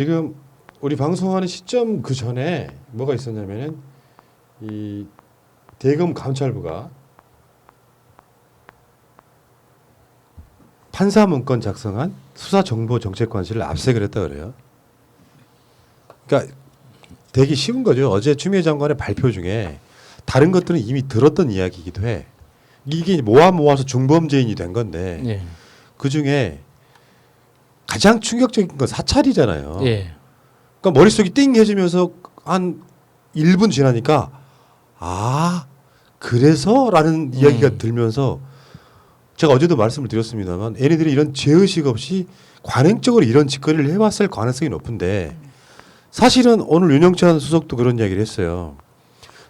지금 우리 방송하는 시점 그 전에 뭐가 있었냐면은 이 대검 감찰부가 판사 문건 작성한 수사정보정책관실을 압색을 했다 그래요. 그러니까 되게 쉬운 거죠. 어제 추미애 장관의 발표 중에 다른 것들은 이미 들었던 이야기이기도 해. 이게 모아서 중범죄인이 된 건데 예. 그 중에 가장 충격적인 건 사찰이잖아요. 예. 그러니까 머릿속이 띵 해지면서 한 1분 지나니까 아 그래서라는 이야기가 들면서 제가 어제도 말씀을 드렸습니다만 얘네들이 이런 죄의식 없이 관행적으로 이런 짓거리를 해왔을 가능성이 높은데 사실은 오늘 윤영찬 수석도 그런 이야기를 했어요.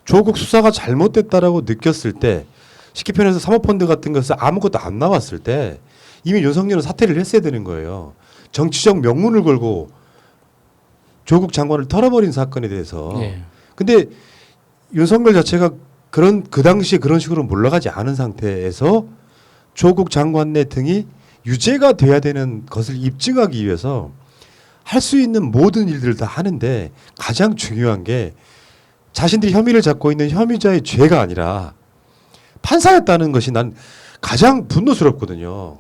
조국 수사가 잘못됐다라고 느꼈을 때 쉽게 표현해서 사모펀드 같은 것을 아무것도 안 나왔을 때 이미 윤석열은 사퇴를 했어야 되는 거예요. 정치적 명분을 걸고 조국 장관을 털어버린 사건에 대해서. 예. 근데 윤석열 자체가 그 당시에 그런 식으로 물러가지 않은 상태에서 조국 장관 내 등이 유죄가 돼야 되는 것을 입증하기 위해서 할 수 있는 모든 일들을 다 하는데 가장 중요한 게 자신들이 혐의를 잡고 있는 혐의자의 죄가 아니라 판사였다는 것이 난 가장 분노스럽거든요.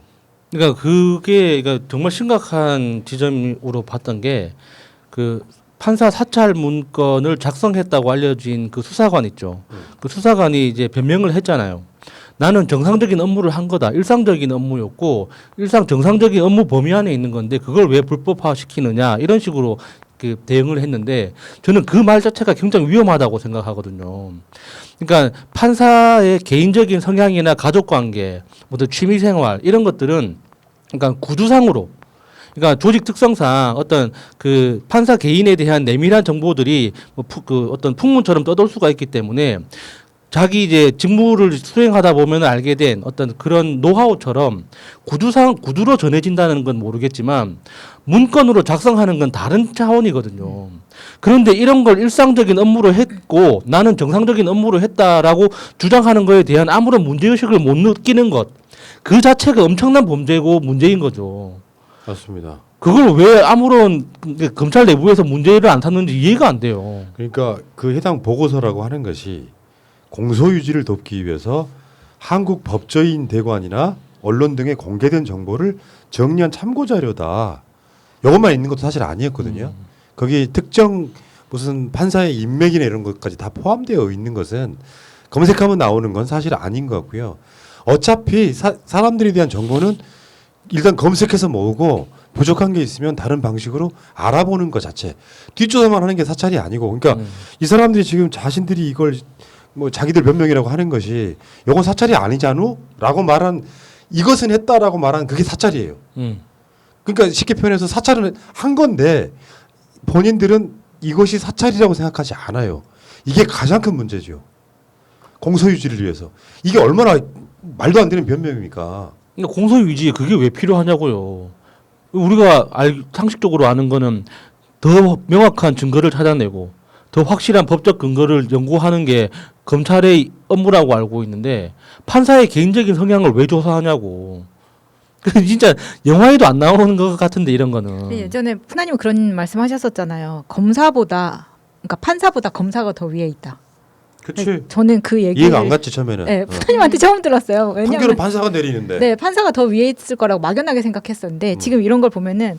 그러니까 그게 그러니까 정말 심각한 지점으로 봤던 게 그 판사 사찰 문건을 작성했다고 알려진 그 수사관 있죠. 그 수사관이 이제 변명을 했잖아요. 나는 정상적인 업무를 한 거다. 일상적인 업무였고 정상적인 업무 범위 안에 있는 건데 그걸 왜 불법화 시키느냐 이런 식으로 그 대응을 했는데 저는 그 말 자체가 굉장히 위험하다고 생각하거든요. 그러니까 판사의 개인적인 성향이나 가족관계, 뭐든 취미생활 이런 것들은 그러니까 구두상으로 그러니까 조직 특성상 어떤 그 판사 개인에 대한 내밀한 정보들이 그 어떤 풍문처럼 떠돌 수가 있기 때문에 자기 이제 직무를 수행하다 보면 알게 된 어떤 그런 노하우처럼 구두로 전해진다는 건 모르겠지만 문건으로 작성하는 건 다른 차원이거든요. 그런데 이런 걸 일상적인 업무로 했고 나는 정상적인 업무로 했다라고 주장하는 거에 대한 아무런 문제의식을 못 느끼는 것. 그 자체가 엄청난 범죄고 문제인 거죠. 맞습니다. 그걸 왜 아무런 검찰 내부에서 문제를 안 삼는지 이해가 안 돼요. 그러니까 그 해당 보고서라고 하는 것이 공소유지를 돕기 위해서 한국 법조인 대관이나 언론 등에 공개된 정보를 정리한 참고 자료다. 이것만 있는 것도 사실 아니었거든요. 거기 특정 무슨 판사의 인맥이나 이런 것까지 다 포함되어 있는 것은 검색하면 나오는 건 사실 아닌 것 같고요. 어차피 사람들에 대한 정보는 일단 검색해서 모으고 부족한 게 있으면 다른 방식으로 알아보는 것 자체. 뒷조사만 하는 게 사찰이 아니고. 그러니까 이 사람들이 지금 자신들이 이걸 뭐 자기들 변명이라고 하는 것이 이건 사찰이 아니잖아? 라고 말한 이것은 했다라고 말한 그게 사찰이에요. 그러니까 쉽게 표현해서 사찰은 한 건데 본인들은 이것이 사찰이라고 생각하지 않아요. 이게 가장 큰 문제죠. 공소유지를 위해서. 이게 얼마나 말도 안 되는 변명입니까? 그러니까 공소유지 그게 왜 필요하냐고요. 우리가 상식적으로 아는 거는 더 명확한 증거를 찾아내고 더 확실한 법적 근거를 연구하는 게 검찰의 업무라고 알고 있는데 판사의 개인적인 성향을 왜 조사하냐고. 진짜 영화에도 안 나오는 것 같은데 이런 거는. 예전에 푸나님 그런 말씀하셨었잖아요. 검사보다 그러니까 판사보다 검사가 더 위에 있다. 그치. 저는 그 얘기를 이해가 안 갔지 처음에는. 네, 푸나님한테 처음 들었어요. 판결은 왜냐하면 판사가 내리는데. 네, 판사가 더 위에 있을 거라고 막연하게 생각했었는데 지금 이런 걸 보면은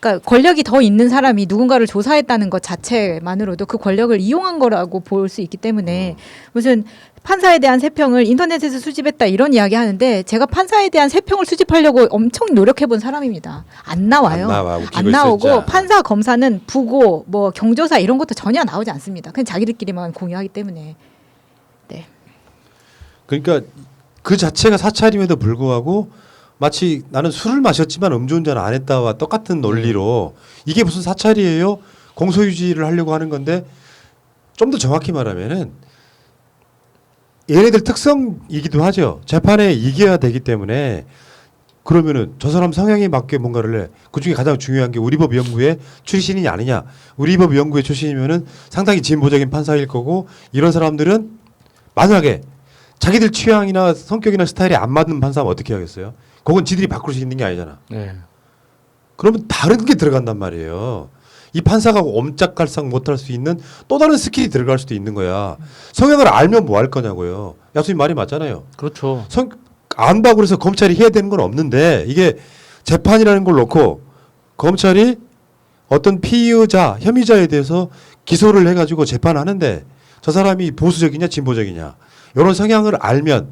그러니까 권력이 더 있는 사람이 누군가를 조사했다는 것 자체만으로도 그 권력을 이용한 거라고 볼 수 있기 때문에 무슨 판사에 대한 세평을 인터넷에서 수집했다 이런 이야기 하는데 제가 판사에 대한 세평을 수집하려고 엄청 노력해 본 사람입니다. 안 나와요. 안 나오고 있었자. 판사 검사는 부고 뭐 경조사 이런 것도 전혀 나오지 않습니다. 그냥 자기들끼리만 공유하기 때문에. 네. 그러니까 그 자체가 사찰임에도 불구하고 마치 나는 술을 마셨지만 음주운전 안 했다와 똑같은 논리로 이게 무슨 사찰이에요? 공소유지를 하려고 하는 건데 좀 더 정확히 말하면은 얘네들 특성이기도 하죠. 재판에 이겨야 되기 때문에 그러면은 저 사람 성향에 맞게 뭔가를 해. 그중에 가장 중요한 게 우리법연구회 출신이냐 아니냐. 우리법연구회 출신이면은 상당히 진보적인 판사일 거고 이런 사람들은 만약에 자기들 취향이나 성격이나 스타일이 안 맞는 판사면 어떻게 하겠어요? 그건 지들이 바꿀 수 있는 게 아니잖아. 네. 그러면 다른 게 들어간단 말이에요. 이 판사가 옴짝달싹 못할 수 있는 또 다른 스킬이 들어갈 수도 있는 거야. 성향을 알면 뭐 할 거냐고요. 야수님 말이 맞잖아요. 그렇죠. 안다고 해서 검찰이 해야 되는 건 없는데 이게 재판이라는 걸 놓고 검찰이 어떤 피의자, 혐의자에 대해서 기소를 해가지고 재판하는데 저 사람이 보수적이냐 진보적이냐 이런 성향을 알면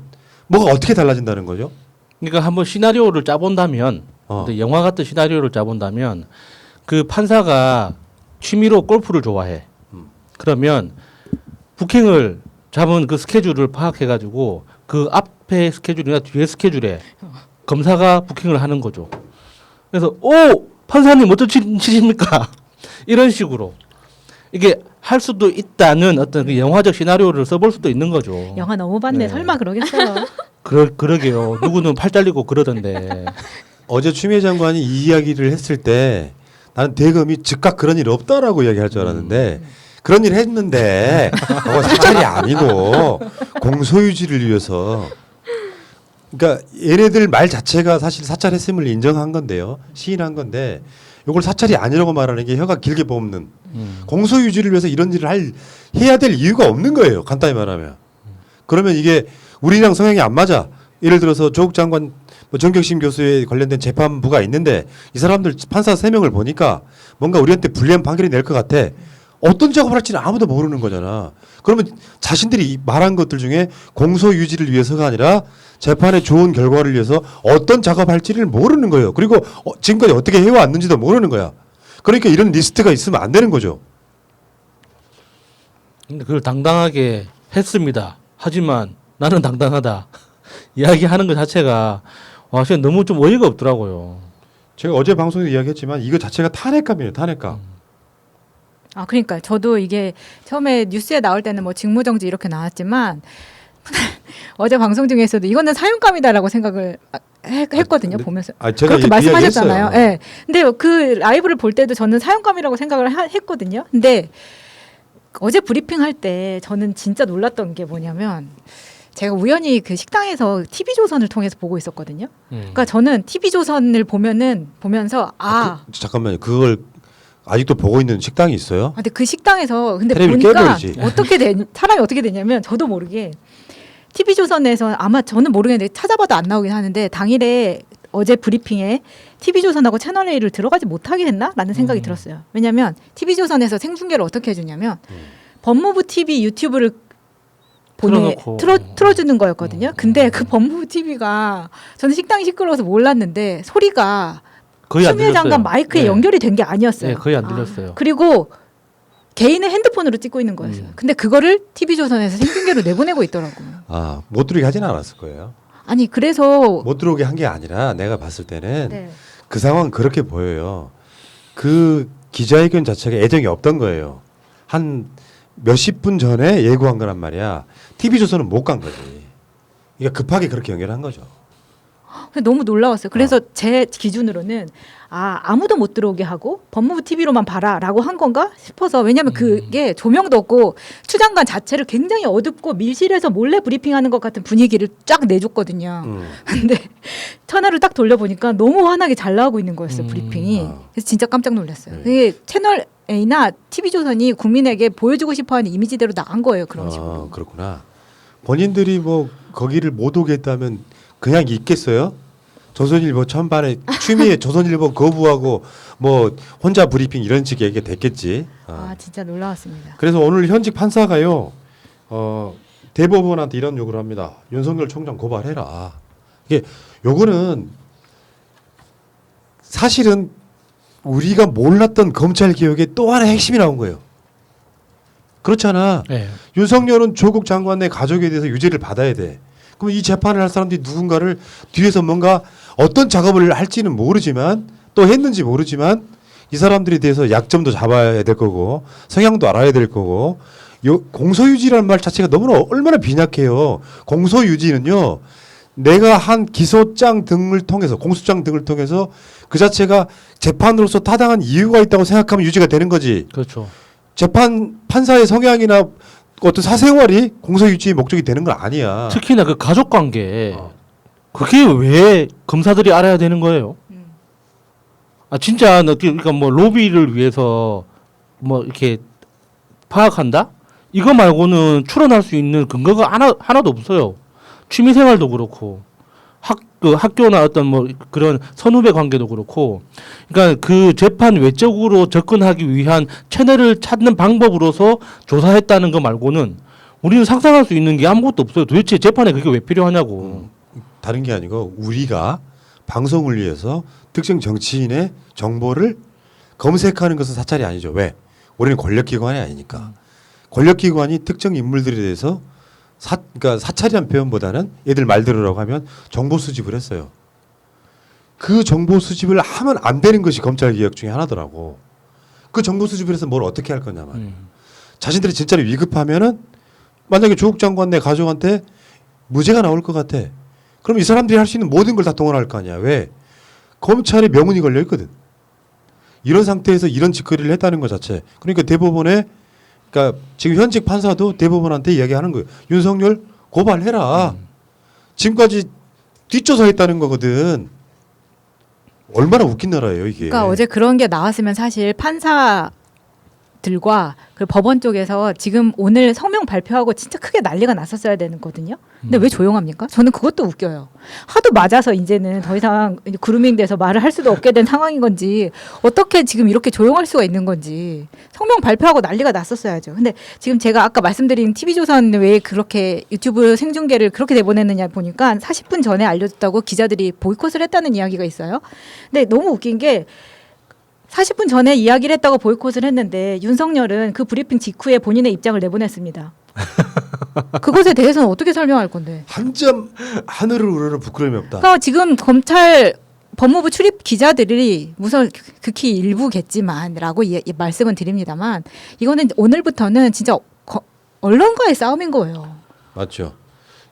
뭐가 어떻게 달라진다는 거죠? 그러니까 한번 시나리오를 짜본다면, 근데 영화 같은 시나리오를 짜본다면 그 판사가 취미로 골프를 좋아해. 그러면 북행을 잡은 그 스케줄을 파악해가지고 그 앞에 스케줄이나 뒤에 스케줄에 검사가 북행을 하는 거죠. 그래서 판사님 어떤 치십니까? 이런 식으로 이게 할 수도 있다는 어떤 그 영화적 시나리오를 써볼 수도 있는 거죠. 영화 너무 봤네. 네. 설마 그러겠어요. 그러게요. 누구는 팔 잘리고 그러던데. 어제 추미애 장관이 이 이야기를 했을 때 나는 대검이 즉각 그런 일 없다라고 이야기할 줄 알았는데 그런 일 했는데 그거 사찰이 아니고 공소유지를 위해서 그러니까 얘네들 말 자체가 사실 사찰했음을 인정한 건데요. 시인한 건데 이걸 사찰이 아니라고 말하는 게 혀가 길게 뽑는 공소유지를 위해서 이런 일을 해야 될 이유가 없는 거예요. 간단히 말하면. 그러면 이게 우리랑 성향이 안 맞아. 예를 들어서 조국 장관 정경심 교수에 관련된 재판부가 있는데 이 사람들 판사 3명을 보니까 뭔가 우리한테 불리한 판결이 낼 것 같아. 어떤 작업을 할지는 아무도 모르는 거잖아. 그러면 자신들이 말한 것들 중에 공소유지를 위해서가 아니라 재판의 좋은 결과를 위해서 어떤 작업할지를 모르는 거예요. 그리고 지금까지 어떻게 해왔는지도 모르는 거야. 그러니까 이런 리스트가 있으면 안 되는 거죠. 근데 그걸 당당하게 했습니다. 하지만 나는 당당하다. 이야기하는 것 자체가 와, 진짜 너무 좀 어이가 없더라고요. 제가 어제 방송에서 이야기했지만 이거 자체가 탄핵감이에요. 탄핵감. 아, 그러니까 저도 이게 처음에 뉴스에 나올 때는 뭐 직무정지 이렇게 나왔지만 어제 방송 중에서도 이거는 사형감이다라고 생각을 했거든요. 보면서 제가 그렇게 그 말씀하셨잖아요. 이야기했어요. 네. 근데 그 라이브를 볼 때도 저는 사형감이라고 생각을 했거든요. 근데 어제 브리핑 할 때 저는 진짜 놀랐던 게 뭐냐면 제가 우연히 그 식당에서 TV조선을 통해서 보고 있었거든요. 그러니까 저는 TV조선을 보면서 잠깐만요. 그걸 아직도 보고 있는 식당이 있어요? 근데 그 식당에서 근데 테레비 보니까 깨버리지. 사람이 어떻게 되냐면 저도 모르게 TV조선에서 아마 저는 모르겠는데 찾아봐도 안 나오긴 하는데 당일에 어제 브리핑에 TV조선하고 채널A를 들어가지 못하게 했나라는 생각이 들었어요. 왜냐하면 TV조선에서 생중계를 어떻게 해주냐면 법무부 TV 유튜브를 틀어주는 거였거든요. 근데 그 법무부 TV가 저는 식당이 시끄러워서 몰랐는데 소리가 거의 안 추미애 들렸어요. 장관 마이크에 네. 연결이 된 게 아니었어요. 네, 거의 안 들렸어요. 그리고 개인의 핸드폰으로 찍고 있는 거였어요. 근데 그거를 TV조선에서 생중계로 내보내고 있더라고요. 못 들어오게 하지는 않았을 거예요. 아니 그래서 못 들어오게 한 게 아니라 내가 봤을 때는 네. 그 상황 그렇게 보여요. 그 기자회견 자체가 애정이 없던 거예요. 한 몇십 분 전에 예고한 거란 말이야. TV조선은 못 간 거지. 그러니까 급하게 그렇게 연결한 거죠. 너무 놀라웠어요. 그래서 제 기준으로는 아무도 못 들어오게 하고 법무부 TV로만 봐라라고 한 건가 싶어서 왜냐하면 그게 조명도 없고 추 장관 자체를 굉장히 어둡고 밀실에서 몰래 브리핑하는 것 같은 분위기를 쫙 내줬거든요. 근데 채널을 딱 돌려보니까 너무 환하게 잘 나오고 있는 거였어요. 브리핑이. 그래서 진짜 깜짝 놀랐어요. 그게 채널 A나 TV조선이 국민에게 보여주고 싶어하는 이미지대로 나간 거예요. 그런 식으로. 그렇구나. 본인들이 뭐 거기를 못 오게 했다면 그냥 있겠어요? 조선일보 천반에 추미애 조선일보 거부하고 뭐 혼자 브리핑 이런 식의 얘기가 됐겠지. 진짜 놀라웠습니다. 그래서 오늘 현직 판사가요. 대법원한테 이런 요구를 합니다. 윤석열 총장 고발해라. 이게 요거는 사실은 우리가 몰랐던 검찰 개혁의 또 하나의 핵심이 나온 거예요. 그렇잖아. 네. 윤석열은 조국 장관의 가족에 대해서 유죄를 받아야 돼. 그럼 이 재판을 할 사람들이 누군가를 뒤에서 뭔가 어떤 작업을 할지는 모르지만 또 했는지 모르지만 이 사람들에 대해서 약점도 잡아야 될 거고 성향도 알아야 될 거고 공소유지라는 말 자체가 너무나 얼마나 빈약해요. 공소유지는요. 내가 한 기소장 등을 통해서 공소장 등을 통해서 그 자체가 재판으로서 타당한 이유가 있다고 생각하면 유지가 되는 거지. 그렇죠. 판사의 성향이나 어떤 사생활이 공소유지의 목적이 되는 건 아니야. 특히나 그 가족 관계 그게 왜 검사들이 알아야 되는 거예요? 진짜 그러니까 뭐 로비를 위해서 뭐 이렇게 파악한다? 이거 말고는 추론할 수 있는 근거가 하나도 없어요. 취미생활도 그렇고 학교나 어떤 뭐 그런 선후배 관계도 그렇고, 그러니까 그 재판 외적으로 접근하기 위한 채널을 찾는 방법으로서 조사했다는 거 말고는 우리는 상상할 수 있는 게 아무것도 없어요. 도대체 재판에 그게 왜 필요하냐고. 다른 게 아니고 우리가 방송을 위해서 특정 정치인의 정보를 검색하는 것은 사찰이 아니죠. 왜? 우리는 권력기관이 아니니까. 권력기관이 특정 인물들에 대해서 그러니까 사찰이란 표현보다는 얘들 말 들으라고 하면 정보 수집을 했어요. 그 정보 수집을 하면 안 되는 것이 검찰 개혁 중에 하나더라고. 그 정보 수집을 해서 뭘 어떻게 할 거냐 말이야. 자신들이 진짜로 위급하면은 만약에 조국 장관 내 가족한테 무죄가 나올 것 같아. 그럼 이 사람들이 할 수 있는 모든 걸 다 동원할 거 아니야. 왜? 검찰에 명운이 걸려 있거든. 이런 상태에서 이런 짓거리를 했다는 것 자체. 그러니까 대법원에, 그러니까 지금 현직 판사도 대법원한테 이야기하는 거예요. 윤석열 고발해라. 지금까지 뒷조사했다는 거거든. 얼마나 웃긴 나라예요 이게. 그러니까 어제 그런 게 나왔으면 사실 판사들과 그 법원 쪽에서 지금 오늘 성명 발표하고 진짜 크게 난리가 났었어야 되는 거거든요. 근데 왜 조용합니까? 저는 그것도 웃겨요. 하도 맞아서 이제는 더 이상 그루밍돼서 말을 할 수도 없게 된 상황인 건지, 어떻게 지금 이렇게 조용할 수가 있는 건지 성명 발표하고 난리가 났었어야죠. 근데 지금 제가 아까 말씀드린 TV조선 왜 그렇게 유튜브 생중계를 그렇게 내보냈느냐 보니까 40분 전에 알려줬다고 기자들이 보이콧을 했다는 이야기가 있어요. 근데 너무 웃긴 게 40분 전에 이야기를 했다고 보이콧을 했는데 윤석열은 그 브리핑 직후에 본인의 입장을 내보냈습니다. 그것에 대해서는 어떻게 설명할 건데? 한 점 하늘을 우러러 부끄러움이 없다. 그러니까 지금 검찰 법무부 출입 기자들이 우선 극히 일부겠지만라고 말씀은 드립니다만, 이거는 오늘부터는 진짜 언론과의 싸움인 거예요. 맞죠.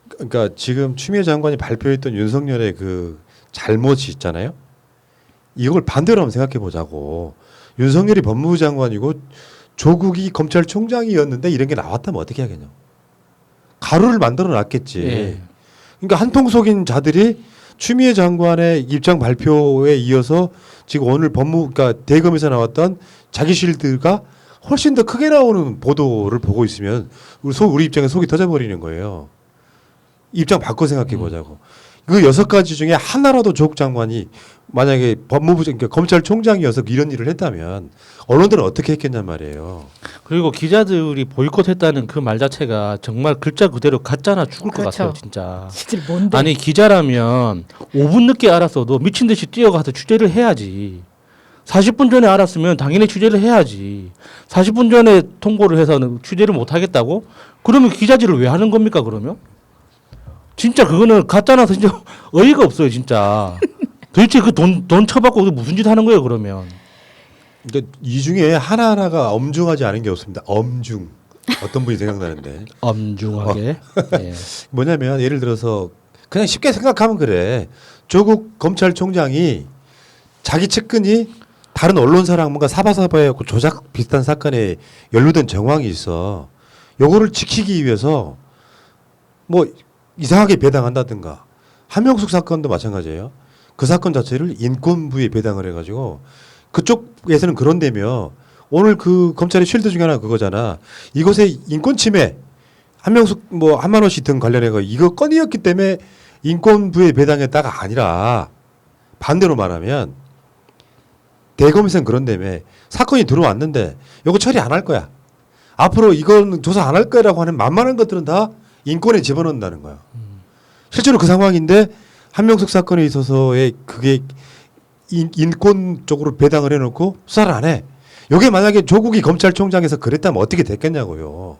그러니까 지금 추미애 장관이 발표했던 윤석열의 그 잘못이 있잖아요. 이걸 반대로 한번 생각해 보자고. 윤석열이 법무부 장관이고 조국이 검찰총장이었는데 이런 게 나왔다면 어떻게 하겠냐. 가루를 만들어 놨겠지. 예. 그러니까 한통 속인 자들이 추미애 장관의 입장 발표에 이어서 지금 오늘 그러니까 대검에서 나왔던 자기 실드가 훨씬 더 크게 나오는 보도를 보고 있으면 우리 입장에 속이 터져버리는 거예요. 입장 바꿔 생각해 보자고. 그 6가지 중에 하나라도 조국 장관이 만약에 법무부 그러니까 검찰총장이어서 이런 일을 했다면 언론들은 어떻게 했겠냔 말이에요. 그리고 기자들이 보이콧했다는 그 말 자체가 정말 글자 그대로 가짜나 죽을 것 그렇죠. 같아요, 진짜. 진짜 뭔데? 아니 기자라면 5분 늦게 알았어도 미친 듯이 뛰어가서 취재를 해야지. 40분 전에 알았으면 당연히 취재를 해야지. 40분 전에 통보를 해서는 취재를 못 하겠다고? 그러면 기자질을 왜 하는 겁니까, 그러면? 진짜 그거는 가짜나서 진짜 어이가 없어요, 진짜. 도대체 그 돈 쳐받고 무슨 짓 하는 거예요, 그러면? 그러니까 이 중에 하나하나가 엄중하지 않은 게 없습니다. 엄중. 어떤 분이 생각나는데. 엄중하게. 예. 뭐냐면 예를 들어서 그냥 쉽게 생각하면 그래. 조국 검찰총장이 자기 측근이 다른 언론사랑 뭔가 사바사바해갖고 조작 비슷한 사건에 연루된 정황이 있어. 요거를 지키기 위해서 뭐 이상하게 배당한다든가. 한명숙 사건도 마찬가지예요. 그 사건 자체를 인권부에 배당을 해가지고 그쪽에서는 그런데며 오늘 그 검찰의 쉴드 중에 하나 그거잖아. 이것의 인권 침해 한명숙 뭐 한만호 씨 등 관련해서 이거 건이었기 때문에 인권부에 배당했다가 아니라 반대로 말하면 대검에서는 그런다며 사건이 들어왔는데 이거 처리 안 할 거야. 앞으로 이건 조사 안 할 거라고 하는 만만한 것들은 다 인권에 집어넣는다는 거야. 실제로 그 상황인데 한명숙 사건에 있어서의 그게 인권 쪽으로 배당을 해놓고 수사를 안 해. 이게 만약에 조국이 검찰총장에서 그랬다면 어떻게 됐겠냐고요.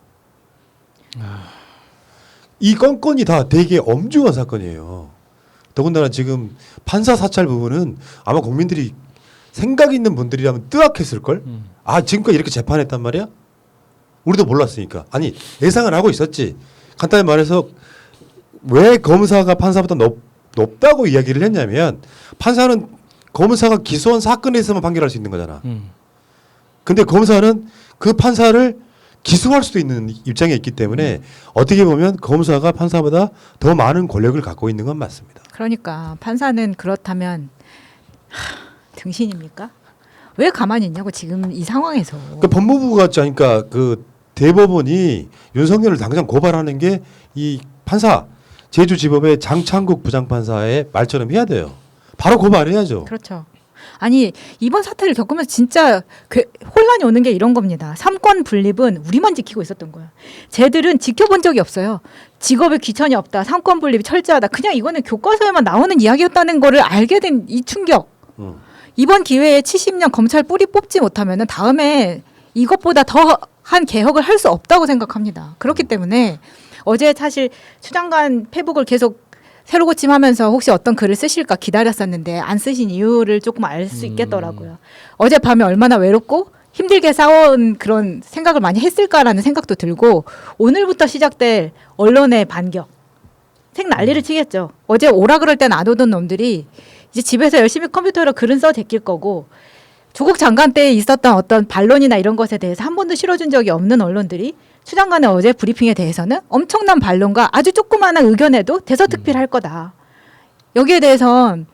이 건건이 다 되게 엄중한 사건이에요. 더군다나 지금 판사 사찰 부분은 아마 국민들이 생각 있는 분들이라면 뜨악했을걸? 아 지금까지 이렇게 재판했단 말이야? 우리도 몰랐으니까. 아니 예상은 하고 있었지. 간단히 말해서 왜 검사가 판사보다 높다고 이야기를 했냐면 판사는 검사가 기소한 사건에서만 판결할 수 있는 거잖아. 근데 검사는 그 판사를 기소할 수도 있는 입장에 있기 때문에 어떻게 보면 검사가 판사보다 더 많은 권력을 갖고 있는 건 맞습니다. 그러니까 판사는 그렇다면 등신입니까? 왜 가만히 있냐고 지금 이 상황에서. 그 법무부가 그러니까 그 대법원이 윤석열을 당장 고발하는 게 이 판사 제주지법의 장창국 부장판사의 말처럼 해야 돼요. 바로 고발해야죠. 그렇죠. 아니 이번 사태를 겪으면서 진짜 혼란이 오는 게 이런 겁니다. 삼권 분립은 우리만 지키고 있었던 거야. 쟤들은 지켜본 적이 없어요. 직업에 귀천이 없다. 삼권 분립이 철저하다. 그냥 이거는 교과서에만 나오는 이야기였다는 거를 알게 된 이 충격. 이번 기회에 70년 검찰 뿌리 뽑지 못하면은 다음에 이것보다 더한 개혁을 할 수 없다고 생각합니다. 그렇기 때문에 어제 사실 추 장관 페북을 계속 새로 고침하면서 혹시 어떤 글을 쓰실까 기다렸었는데 안 쓰신 이유를 조금 알 수 있겠더라고요. 어젯밤에 얼마나 외롭고 힘들게 싸워온 그런 생각을 많이 했을까라는 생각도 들고 오늘부터 시작될 언론의 반격. 생 난리를 치겠죠. 어제 오라 그럴 땐 안 오던 놈들이 이제 집에서 열심히 컴퓨터로 글은 써 제낄 거고 조국 장관 때 있었던 어떤 반론이나 이런 것에 대해서 한 번도 실어준 적이 없는 언론들이 추 장관의 어제 브리핑에 대해서는 엄청난 반론과 아주 조그마한 의견에도 대서특필할 거다. 여기에 대해선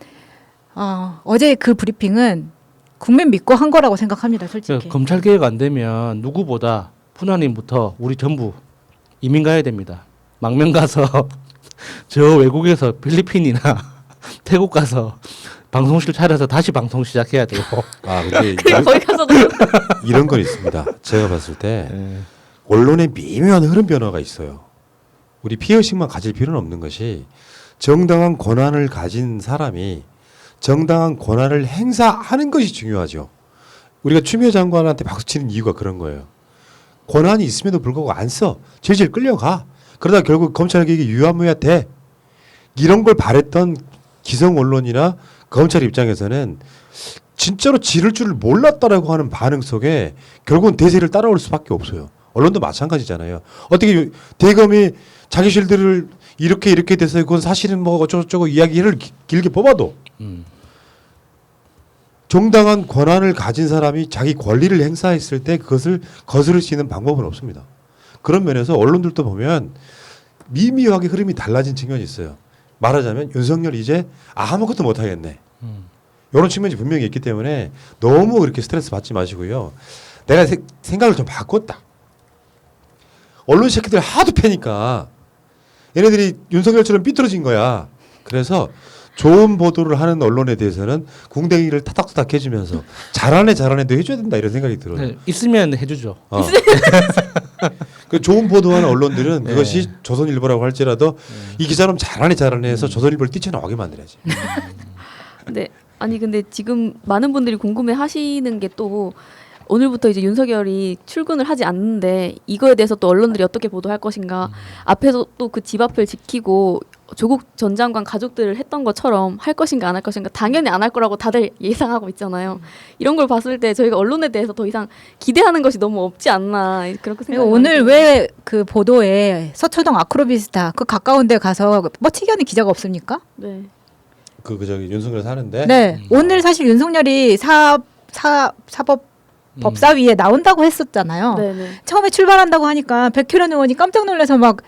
어제 그 브리핑은 국민 믿고 한 거라고 생각합니다. 솔직히. 검찰 개혁 안 되면 누구보다 푸나님부터 우리 전부 이민 가야 됩니다. 망명 가서 저 외국에서 필리핀이나 태국 가서 방송실 차려서 다시 방송 시작해야 돼요. 근데 거기 가서도 이런 건 있습니다. 제가 봤을 때 네. 언론의 미묘한 흐름 변화가 있어요. 우리 피해의식만 가질 필요는 없는 것이 정당한 권한을 가진 사람이 정당한 권한을 행사하는 것이 중요하죠. 우리가 추미애 장관한테 박수치는 이유가 그런 거예요. 권한이 있음에도 불구하고 안 써. 질질 끌려가. 그러다 결국 검찰개혁이 유야무야 돼. 이런 걸 바랬던 기성 언론이나 검찰 입장에서는 진짜로 지를 줄을 몰랐다라고 하는 반응 속에 결국은 대세를 따라올 수밖에 없어요. 언론도 마찬가지잖아요. 어떻게 대검이 자기 실들을 이렇게 돼서 그건 사실은 뭐 어쩌고저쩌고 이야기를 길게 뽑아도 정당한 권한을 가진 사람이 자기 권리를 행사했을 때 그것을 거스를 수 있는 방법은 없습니다. 그런 면에서 언론들도 보면 미미하게 흐름이 달라진 측면이 있어요. 말하자면 윤석열이 이제 아무것도 못하겠네. 이런 측면이 분명히 있기 때문에 너무 그렇게 스트레스 받지 마시고요. 내가 생각을 좀 바꿨다. 언론 새끼들 하도 패니까 얘네들이 윤석열처럼 삐뚤어진 거야. 그래서 좋은 보도를 하는 언론에 대해서는 궁뎅이를 타닥타닥 해주면서 잘하네도 해줘야 된다 이런 생각이 들어요. 네, 있으면 해주죠. 그 좋은 보도하는 언론들은 네. 그것이 조선일보라고 할지라도 이 기자는 잘하네 해서 조선일보를 뛰쳐나오게 만들어야지. 네. 아니 근데 지금 많은 분들이 궁금해 하시는 게 또 오늘부터 이제 윤석열이 출근을 하지 않는데 이거에 대해서 또 언론들이 어떻게 보도할 것인가 앞에서 또 그 집 앞을 지키고 조국 전 장관 가족들을 했던 것처럼 할 것인가 안 할 것인가 당연히 안 할 거라고 다들 예상하고 있잖아요. 이런 걸 봤을 때 저희가 언론에 대해서 더 이상 기대하는 것이 너무 없지 않나 그렇게 그리고 생각해요. 오늘 왜 그 보도에 서초동 아크로비스타 그 가까운 데 가서 뻗치기 하는 기자가 없습니까? 네. 그 저기 윤석열 사는데. 네. 오늘 사실 윤석열이 사법 법사위에 나온다고 했었잖아요. 네네. 처음에 출발한다고 하니까 백효련 의원이 깜짝 놀라서 막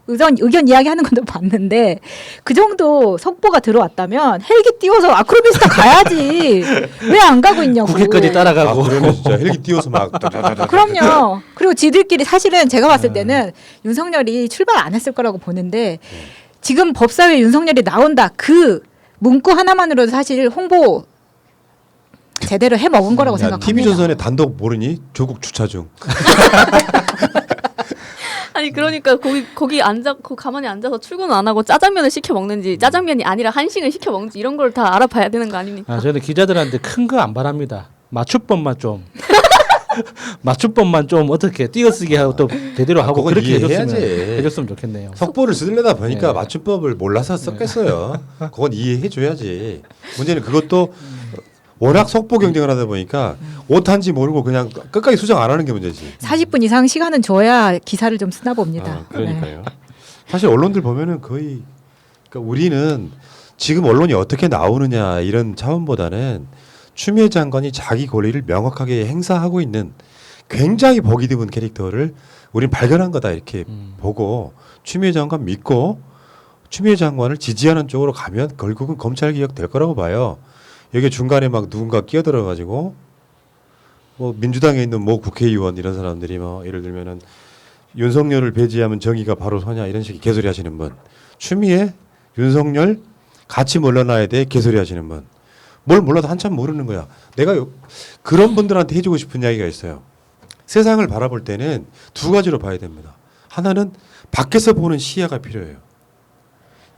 의견 이야기하는 것도 봤는데 그 정도 속보가 들어왔다면 헬기 띄워서 아크로비스타 가야지 왜 안 가고 있냐고. 국회까지 따라가고. 그러면 진짜 헬기 띄워서 막. 그럼요. 그리고 지들끼리 사실은 제가 봤을 때는 윤석열이 출발 안 했을 거라고 보는데 지금 법사위에 윤석열이 나온다 그 문구 하나만으로도 사실 홍보 제대로 해 먹은 거라고 생각합니다. TV조선의 단독 모르니? 조국 주차 중. 아니 그러니까 거기 가만히 앉아서 출근 안 하고 짜장면을 시켜 먹는지 짜장면이 아니라 한식을 시켜 먹는지 이런 걸 다 알아봐야 되는 거 아닙니까? 저는 기자들한테 큰 거 안 바랍니다. 맞춤법만 좀 어떻게 띄어쓰기 하고 또 제대로 하고 그건 그렇게 이해해야지. 해줬으면 좋겠네요. 속보를 쓰려다 보니까 네. 맞춤법을 몰라서 썼겠어요. 그건 이해해줘야지. 문제는 그것도 워낙 속보 경쟁을 하다 보니까 오탄지 모르고 그냥 끝까지 수정 안 하는 게 문제지. 40분 이상 시간은 줘야 기사를 좀 쓰나 봅니다. 그러니까요. 사실 언론들 보면은 거의 그러니까 우리는 지금 언론이 어떻게 나오느냐 이런 차원보다는 추미애 장관이 자기 권리를 명확하게 행사하고 있는 굉장히 보기 드문 캐릭터를 우린 발견한 거다 이렇게 보고 추미애 장관 믿고 추미애 장관을 지지하는 쪽으로 가면 결국은 검찰개혁 될 거라고 봐요. 여기 중간에 막 누군가 끼어들어 가지고 뭐 민주당에 있는 모 국회의원 이런 사람들이 뭐 예를 들면은 윤석열을 배제하면 정의가 바로 서냐 이런 식의 개소리 하시는 분, 추미애 윤석열 같이 물러나야 돼 개소리 하시는 분, 뭘 몰라도 한참 모르는 거야. 내가 그런 분들한테 해주고 싶은 이야기가 있어요. 세상을 바라볼 때는 두 가지로 봐야 됩니다. 하나는 밖에서 보는 시야가 필요해요.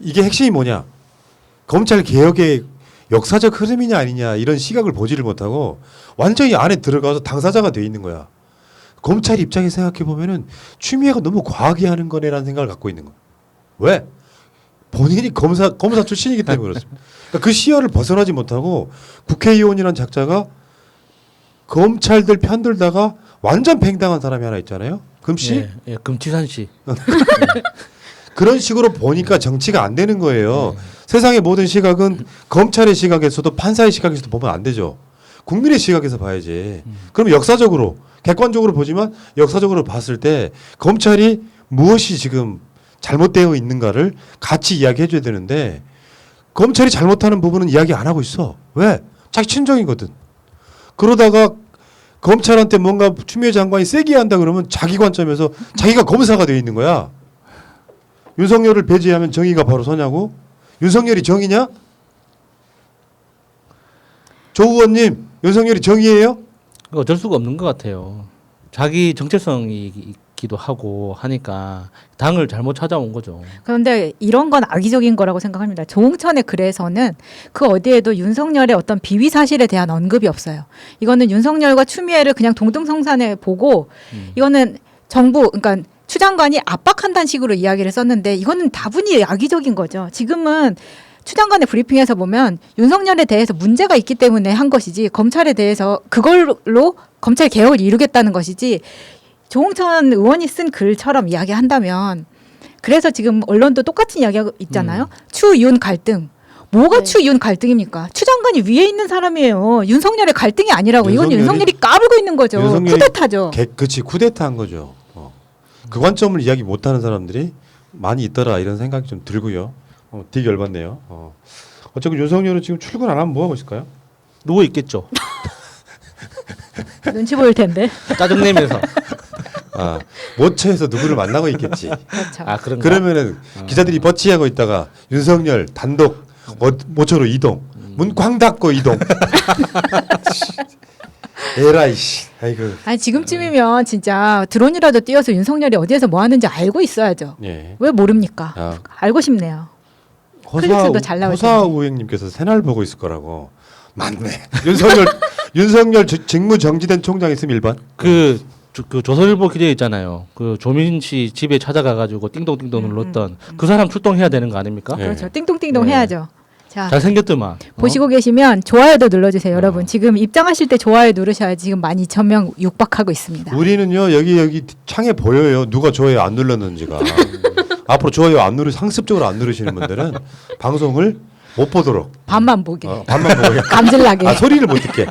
이게 핵심이 뭐냐? 검찰 개혁의 역사적 흐름이냐 아니냐 이런 시각을 보지를 못하고 완전히 안에 들어가서 당사자가 돼 있는 거야. 검찰 입장에 생각해 보면은 추미애가 너무 과하게 하는 거네라는 생각을 갖고 있는 거야. 왜? 본인이 검사 출신이기 때문에 그렇습니다. 그러니까 그 시야를 벗어나지 못하고 국회의원이라는 작자가 검찰들 편들다가 완전 팽당한 사람이 하나 있잖아요. 금씨? 예, 예, 금치산 씨. 그런 식으로 보니까 정치가 안 되는 거예요. 세상의 모든 시각은 검찰의 시각에서도 판사의 시각에서도 보면 안 되죠. 국민의 시각에서 봐야지. 그럼 역사적으로 객관적으로 보지만 역사적으로 봤을 때 검찰이 무엇이 지금 잘못되어 있는가를 같이 이야기해 줘야 되는데 검찰이 잘못하는 부분은 이야기 안 하고 있어. 왜? 자기 친정이거든. 그러다가 검찰한테 뭔가 추미애 장관이 세게 한다 그러면 자기 관점에서 자기가 검사가 되어 있는 거야. 윤석열을 배제하면 정의가 바로 서냐고? 윤석열이 정의냐? 조 의원님, 윤석열이 정의예요? 어쩔 수가 없는 것 같아요. 자기 정체성이기도 하고 하니까 당을 잘못 찾아온 거죠. 그런데 이런 건 악의적인 거라고 생각합니다. 조홍천의 글에서는 그 어디에도 윤석열의 어떤 비위 사실에 대한 언급이 없어요. 이거는 윤석열과 추미애를 그냥 동등성산에 보고 이거는 정부, 그러니까 추 장관이 압박한다는 식으로 이야기를 썼는데 이거는 다분히 악의적인 거죠. 지금은 추 장관의 브리핑에서 보면 윤석열에 대해서 문제가 있기 때문에 한 것이지 검찰에 대해서 그걸로 검찰 개혁을 이루겠다는 것이지 조홍천 의원이 쓴 글처럼 이야기한다면 그래서 지금 언론도 똑같은 이야기가 있잖아요. 추윤 갈등. 뭐가 네. 추윤 갈등입니까? 추 장관이 위에 있는 사람이에요. 윤석열의 갈등이 아니라고. 이건 윤석열이 까불고 있는 거죠. 윤석열이 쿠데타죠. 그치 쿠데타한 거죠. 그 관점을 이야기 못하는 사람들이 많이 있더라 이런 생각이 좀 들고요. 되게 열받네요. 어차피 윤석열은 지금 출근 안 하면 뭐 하고 있을까요? 누워 있겠죠. 눈치 보일 텐데. 짜증내면서. 모처에서 누구를 만나고 있겠지. 그렇죠. 아 그런가? 그러면은 기자들이 버치하고 있다가 윤석열 단독 모처로 이동, 문 꽝 닫고 이동. 에라이씨, 아이고. 아니 지금쯤이면 진짜 드론이라도 띄워서 윤석열이 어디에서 뭐 하는지 알고 있어야죠. 예. 왜 모릅니까? 알고 싶네요. 클릭수도 잘 나올 텐데. 허사우행님께서 새날 보고 있을 거라고. 맞네. 윤석열 직무 정지된 총장 있으면 1번. 그 조선일보 기자 있잖아요. 그 조민 씨 집에 찾아가가지고 띵동띵동 눌렀던 그 사람 출동해야 되는 거 아닙니까? 네. 그렇죠. 띵동띵동 네. 해야죠. 자, 잘생겼더만. 보시고 계시면 좋아요도 눌러주세요, 여러분. 지금 입장하실 때 좋아요 누르셔야지 지금 12,000명 육박하고 있습니다. 우리는요 여기 창에 보여요. 누가 좋아요 안 눌렀는지가. 앞으로 좋아요 안 상습적으로 안 누르시는 분들은 방송을 못 보도록. 반만 보게. 반만 보게. 감질나게. 소리를 못 듣게.